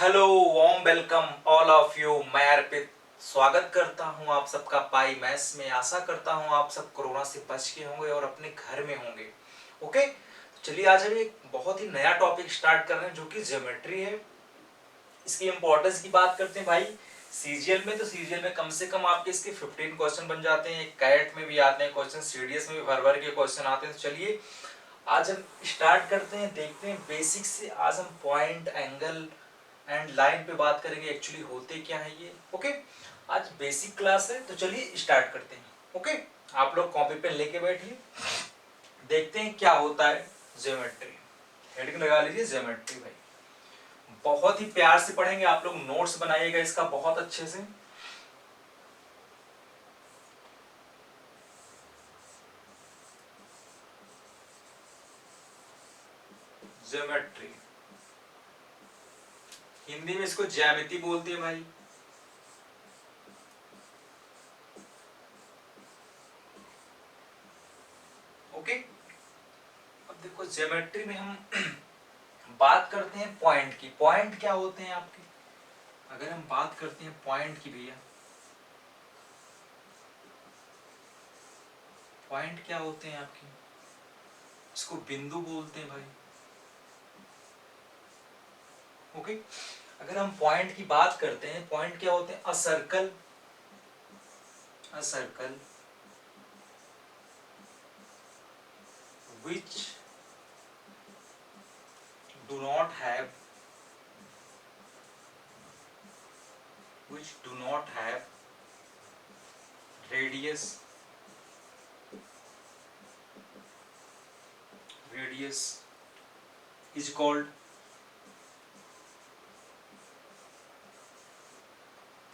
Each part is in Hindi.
Hello, warm welcome all of you. मैं अर्पित स्वागत करता हूं आप सबका पाई मैथ्स में। आशा करता हूं आप सब कोरोना से बच के होंगे और अपने घर में होंगे। ओके, तो चलिए आज हम एक बहुत ही नया टॉपिक स्टार्ट कर रहे हैं जो कि ज्योमेट्री है। इसकी इंपॉर्टेंस की बात करते हैं भाई। सीजीएल में, तो सीजीएल में कम से कम आपके इसके 15 क्वेश्चन बन जाते हैं। कैट में भी आते हैं क्वेश्चन, सीडीएस में भी भर भर के क्वेश्चन आते हैं। तो चलिए आज हम स्टार्ट करते हैं, देखते हैं बेसिक से। आज हम पॉइंट, एंगल एंड लाइन पे बात करेंगे, एक्चुअली होते क्या है ये। ओके, आज बेसिक क्लास है तो चलिए स्टार्ट करते हैं। ओके, आप लोग कॉपी पेन लेके बैठिए, देखते हैं क्या होता है ज्योमेट्री। हेडिंग लगा लीजिए ज्योमेट्री भाई। बहुत ही प्यार से पढ़ेंगे, आप लोग नोट्स बनाइएगा इसका बहुत अच्छे से। ज्योमेट्री हिंदी में इसको ज्यामिति बोलते हैं भाई। ओके, अब देखो ज्योमेट्री में हम बात करते हैं पॉइंट की। पॉइंट क्या होते हैं आपके? अगर हम बात करते हैं पॉइंट की भैया, पॉइंट क्या होते हैं आपके? इसको बिंदु बोलते हैं भाई। ओके, अगर हम पॉइंट की बात करते हैं, पॉइंट क्या होते हैं? A circle, a circle which do not have, which do not have radius, radius is called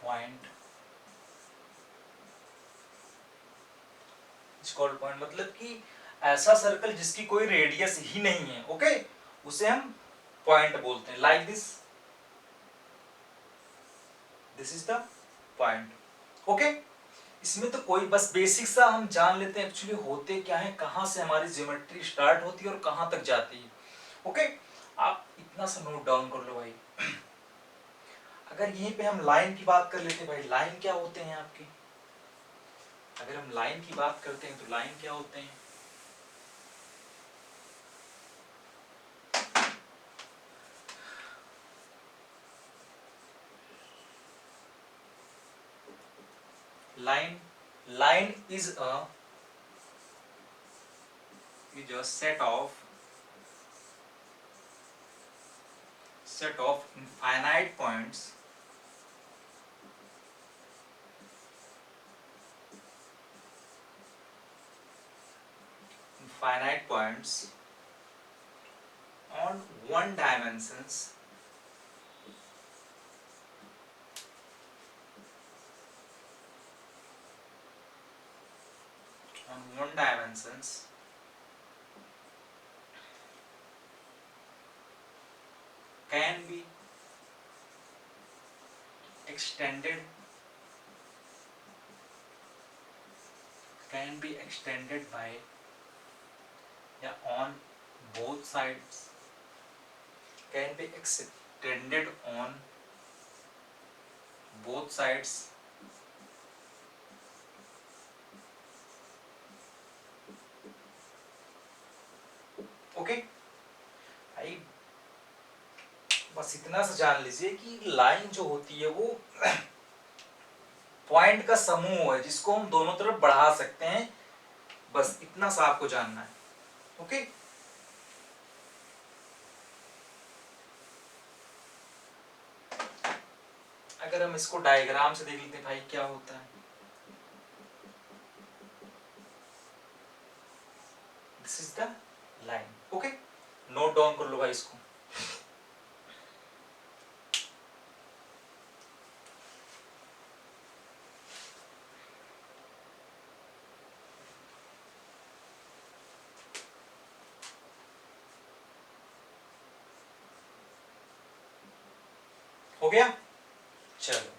point, is called point। मतलब कि ऐसा सर्कल जिसकी कोई रेडियस ही नहीं है, ओके, उसे हम पॉइंट बोलते हैं। Like this, this is the point. Okay, इसमें तो कोई बस बेसिक सा हम जान लेते हैं एक्चुअली होते क्या है, कहां से हमारी ज्योमेट्री स्टार्ट होती है और कहां तक जाती है। ओके, आप इतना सा नोट डाउन कर लो भाई। अगर यहीं पे हम लाइन की बात कर लेते हैं भाई, लाइन क्या होते हैं आपके? अगर हम लाइन की बात करते हैं तो लाइन क्या होते हैं? Line, line is a set of infinite points infinite points on one dimensions on one dimensions can be extended, can be extended by, yeah, on both sides, can be extended on both sides okay भाई। बस इतना सा जान लीजिए कि लाइन जो होती है वो पॉइंट का समूह है जिसको हम दोनों तरफ बढ़ा सकते हैं। बस इतना सा आपको जानना है। ओके, अगर हम इसको डायग्राम से देख लेते हैं भाई क्या होता है। This is the line. Okay, note down कर लो भाई इसको। हो गया, चलो।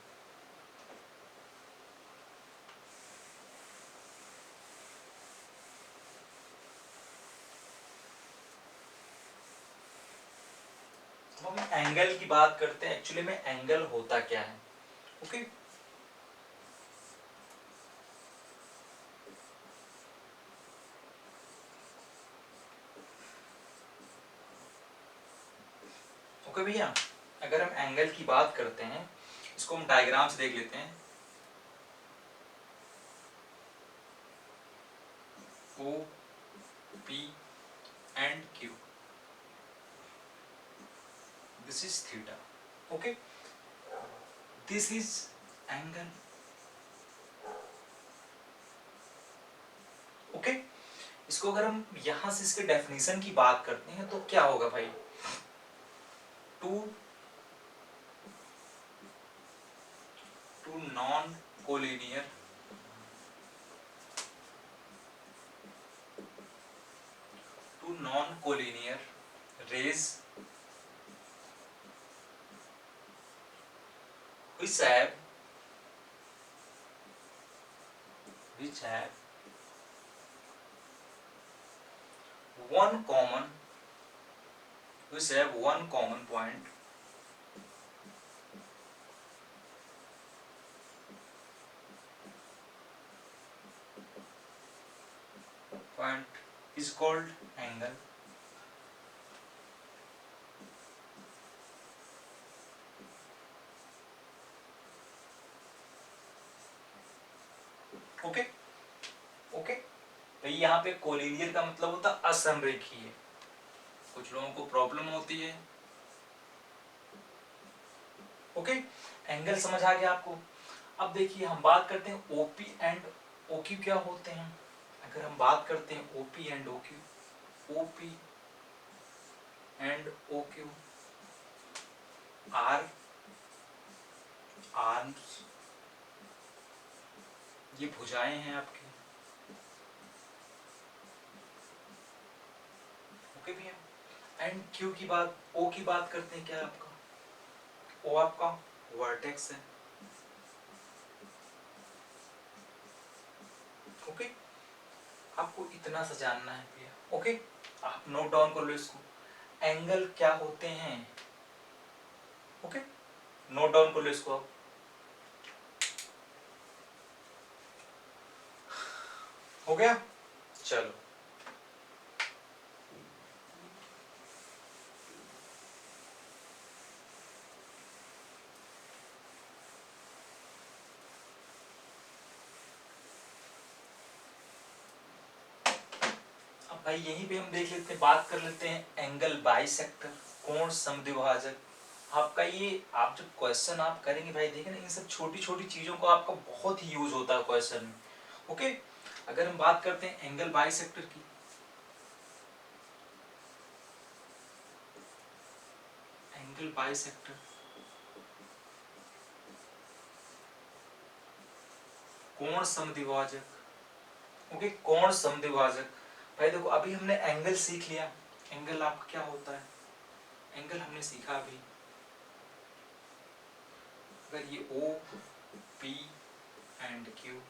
हम एंगल की बात करते हैं, एक्चुअली में एंगल होता क्या है। ओके, ओके भैया, अगर हम एंगल की बात करते हैं, इसको हम डायग्राम से देख लेते हैं। O P and Q, this is theta. Okay, this is angle. Okay, इसको अगर हम यहां से इसके डेफिनेशन की बात करते हैं तो क्या होगा भाई, two non collinear rays which have one common point is called angle। ओके ओके, तो यहाँ पे कोलिनियर का मतलब होता है असमरेखीय। कुछ लोगों को प्रॉब्लम होती है। ओके, एंगल समझ आ गया आपको। अब देखिए हम बात करते हैं ओपी एंड ओक्यू क्या होते हैं। अगर हम बात करते हैं OP and OQ, OP and OQ are arms, ये भुजाएं हैं आपकी। ओके भैया, एंड क्यू की बात, ओ की बात करते हैं, क्या आपका ओ आपका वर्टेक्स है। ओके, आपको इतना सा जानना है भैया। ओके, आप नोट डाउन कर लो इसको, एंगल क्या होते हैं। ओके, नोट डाउन कर लो इसको आप। हो गया, चलो। अब भाई यहीं पे हम देख लेते हैं, बात कर लेते हैं एंगल बाइसेक्टर, कोण समद्विभाजक। आपका ये आप जब क्वेश्चन आप करेंगे भाई, देखें ना, इन सब छोटी छोटी चीजों को आपका बहुत ही यूज होता है क्वेश्चन में। ओके, अगर हम बात करते हैं एंगल बाइसेक्टर की, एंगल बाइसेक्टर कोण समद्विभाजक। ओके, कोण समद्विभाजक। भाई देखो, अभी हमने एंगल सीख लिया, एंगल आपका क्या होता है, एंगल हमने सीखा अभी। अगर ये O P and Q,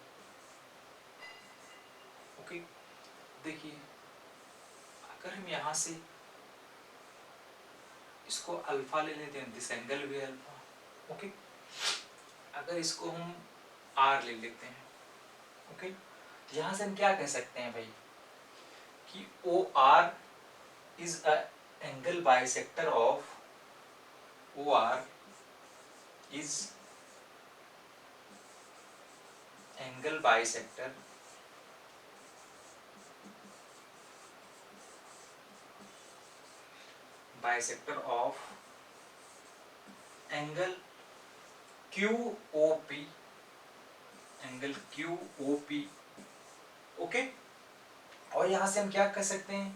okay, देखिए अगर हम यहां से इसको अल्फा ले लेते हैं, दिस एंगल भी अल्फा। ओके, अगर इसको हम आर ले लेते हैं, ओके, यहां से हम क्या कह सकते हैं भाई कि O R is a angle bisector of, O R is angle bisector of angle Q O P, angle Q O P. Okay, और यहां से हम क्या कह सकते हैं,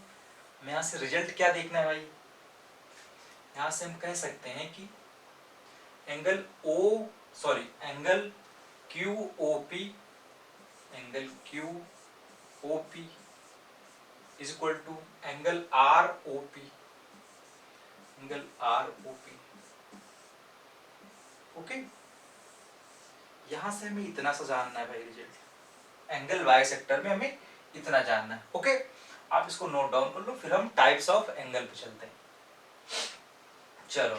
हम यहां से रिजल्ट क्या देखना है भाई, यहां से हम कह सकते हैं कि angle O sorry angle Q O P, angle Q O P is equal to angle R O P, angle R O P. Okay, यहां से हमें इतना सा जानना है भाई, रिजल्ट एंगल बाइसेक्टर में हमें इतना जानना है। ओके, आप इसको नोट डाउन कर लो, फिर हम टाइप्स ऑफ एंगल पे चलते हैं। चलो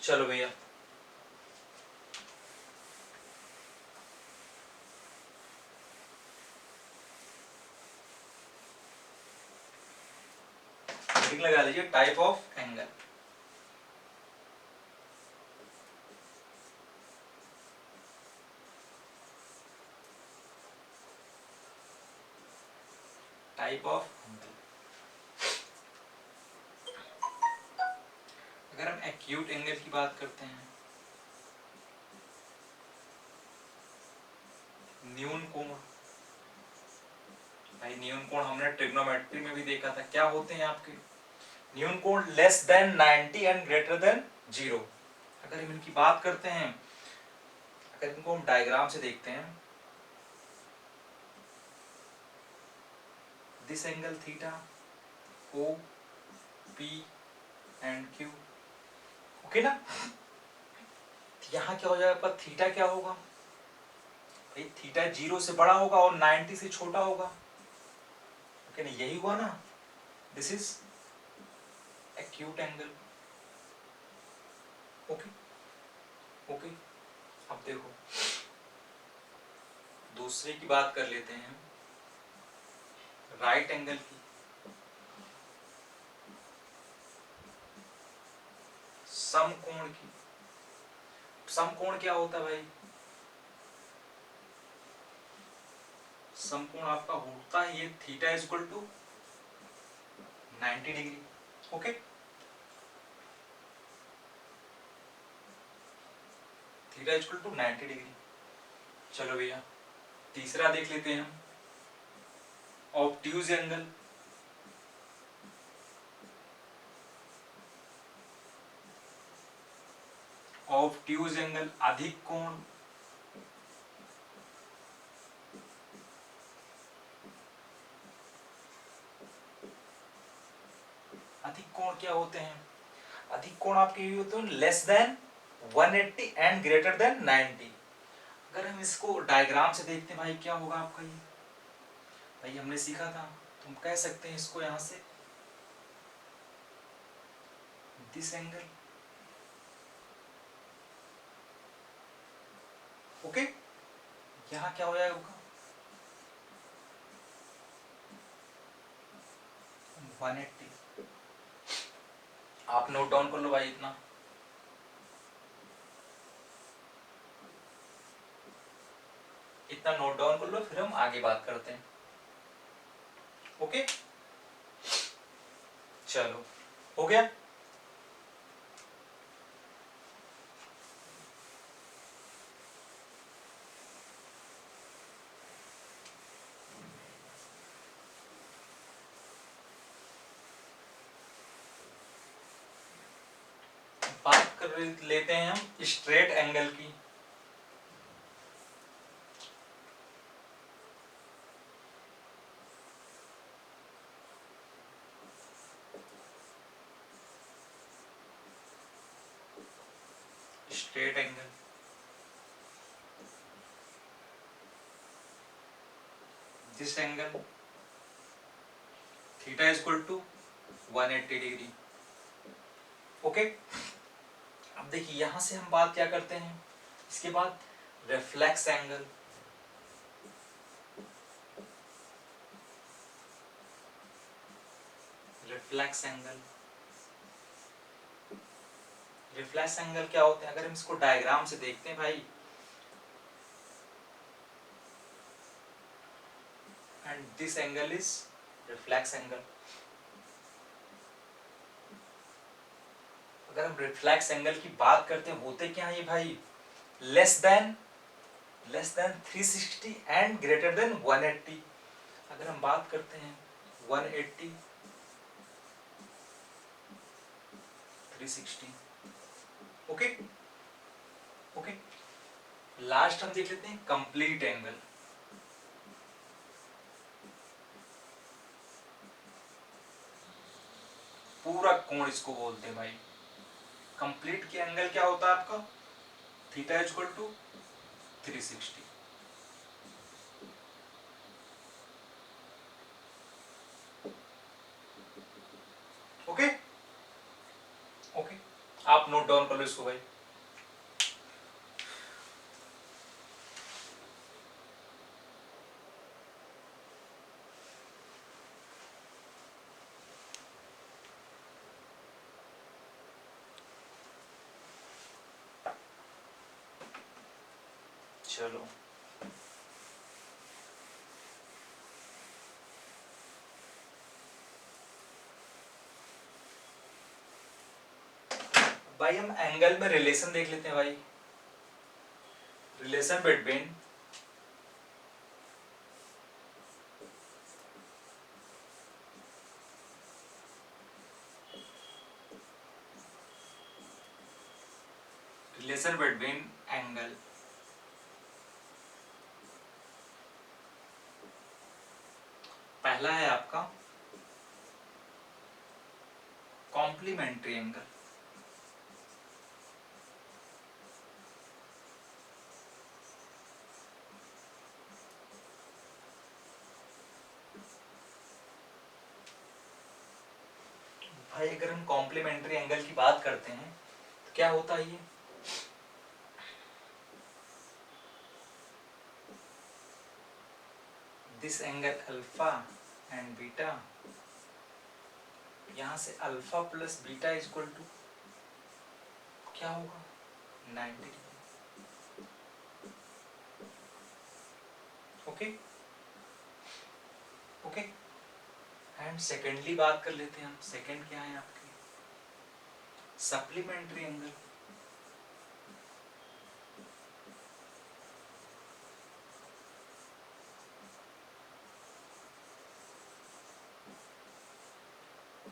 चलो भैया, हेडिंग लगा लीजिए type of angle. Type of angle. अगर हम एक्यूट एंगल की बात करते हैं, न्यून कोण, भाई न्यून कोण हमने ट्रिग्नोमेट्री में भी देखा था, क्या होते हैं आपके न्यून कोण less than 90 and greater than 0। अगर हम इनकी बात करते हैं, अगर इनको हम डायग्राम से देखते हैं, this angle theta O P and Q, okay ना। यहां क्या हो जाएगा, थीटा क्या होगा भाई, थीटा 0 से बड़ा होगा और 90 से छोटा होगा, ओके ना, यही हुआ ना। This is acute angle, okay okay. अब देखो दूसरे की बात कर लेते हैं, राइट एंगल की। समकोण की, समकोण क्या होता है भाई, समकोण आपका होता है ये theta is equal to 90 degree, okay. Theta is equal to 90 degree. चलो भैया तीसरा देख लेते हैं हम, ऑब्ट्यूज एंगल। ऑब्ट्यूज एंगल अधिक कोण, अधिक कोण क्या होते हैं, अधिक कोण आपके ये होते हैं less than 180 and greater than 90। अगर हम इसको डायग्राम से देखते हैं भाई, क्या होगा आपका ये, भाई हमने सीखा था, तुम कह सकते हैं इसको यहां से दिस एंगल, ओके। यहां क्या हो जाएगा 180। आप नोट डाउन कर लो भाई, इतना नोट डाउन कर लो, फिर हम आगे बात करते हैं, ओके। चलो हो गया। बात कर लेते हैं हम स्ट्रेट एंगल की। Straight angle, this angle theta is equal to 180 degree, okay. अब देखिए यहां से हम बात क्या करते हैं, इसके बाद reflex angle. Reflex angle, reflex angle क्या होते हैं, अगर हम इसको डायग्राम से देखते हैं भाई, and this angle is reflex angle. अगर हम रिफ्लेक्स एंगल की बात करते हैं, होते क्या है ये भाई, less than 360 and greater than 180। अगर हम बात करते हैं 180 360, ओके ओके। लास्ट हम देख लेते हैं कंप्लीट एंगल। पूरा कोण इसको बोलते हैं भाई। कंप्लीट के एंगल क्या होता है आपका, theta is equal to 360, note down कर लो इसको भाई। चलो भाई हम एंगल में रिलेशन देख लेते हैं भाई। Relation between angle. पहला है आपका कॉम्प्लीमेंट्री एंगल। भाई अगर हम कॉम्प्लीमेंट्री एंगल की बात करते हैं तो क्या होता है ये, this angle alpha and beta, यहां से alpha plus beta is equal to क्या होगा 90 degree. Okay okay. And secondly बात कर लेते हैं हम। सेकेंड क्या है आपके सप्लीमेंट्री एंगल।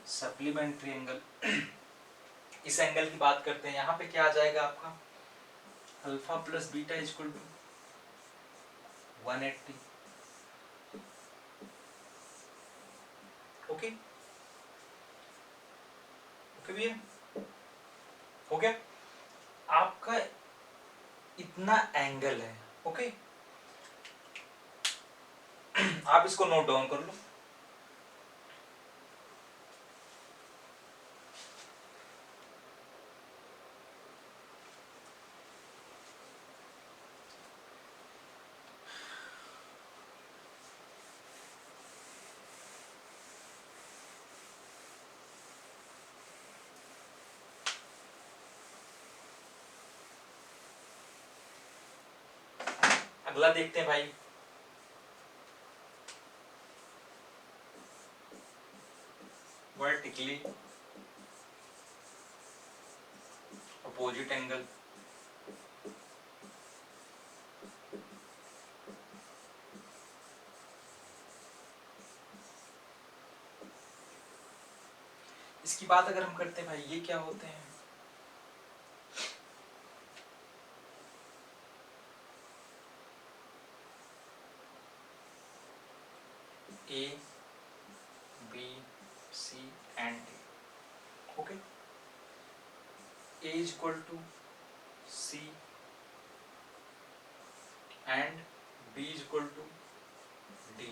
सप्लीमेंट्री एंगल इस एंगल की बात करते हैं, यहां पे क्या आ जाएगा आपका alpha plus beta is equal to 180। Okay okay भैया, हो गया आपका इतना एंगल है। ओके आप इसको नोट डाउन कर लो। अगला देखते हैं भाई। Vertically opposite angle. इसकी बात अगर हम करते हैं भाई, ये क्या होते हैं A B C and D. Okay A is equal to C and B is equal to D.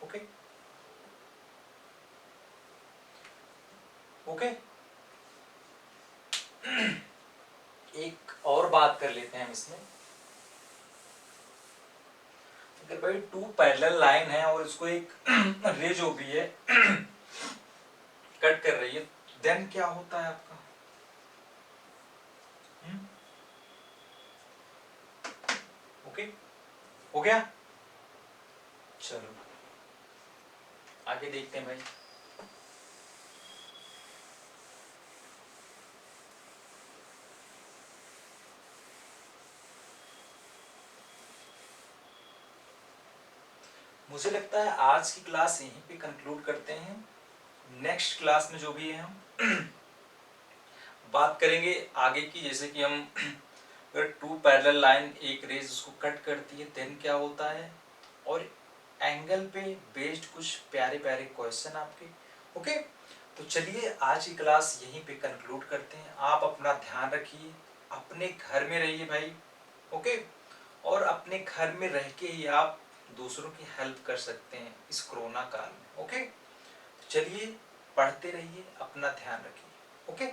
Okay okay. एक और बात कर लेते हैं हम इसमें। अगर भाई टू पैरेलल लाइन है और इसको एक रे जो भी है कट कर रही है, देन क्या होता है आपका ओके हो गया। चलो आगे देखते हैं भाई। मुझे लगता है आज की क्लास यहीं पे कंक्लूड करते हैं। नेक्स्ट क्लास में जो भी है हम बात करेंगे आगे की, जैसे कि हम अगर टू पैरेलल लाइन एक रेज उसको कट करती है देन क्या होता है, और एंगल पे बेस्ड कुछ प्यारे प्यारे क्वेश्चन आपके। ओके तो चलिए आज की क्लास यहीं पे कंक्लूड करते हैं। आप अपना ध्यान रखिए, अपने घर में रहिए भाई। ओके और अपने घर में रह के ही आप दूसरों की हेल्प कर सकते हैं इस कोरोना काल में। ओके चलिए पढ़ते रहिए, अपना ध्यान रखिए। ओके।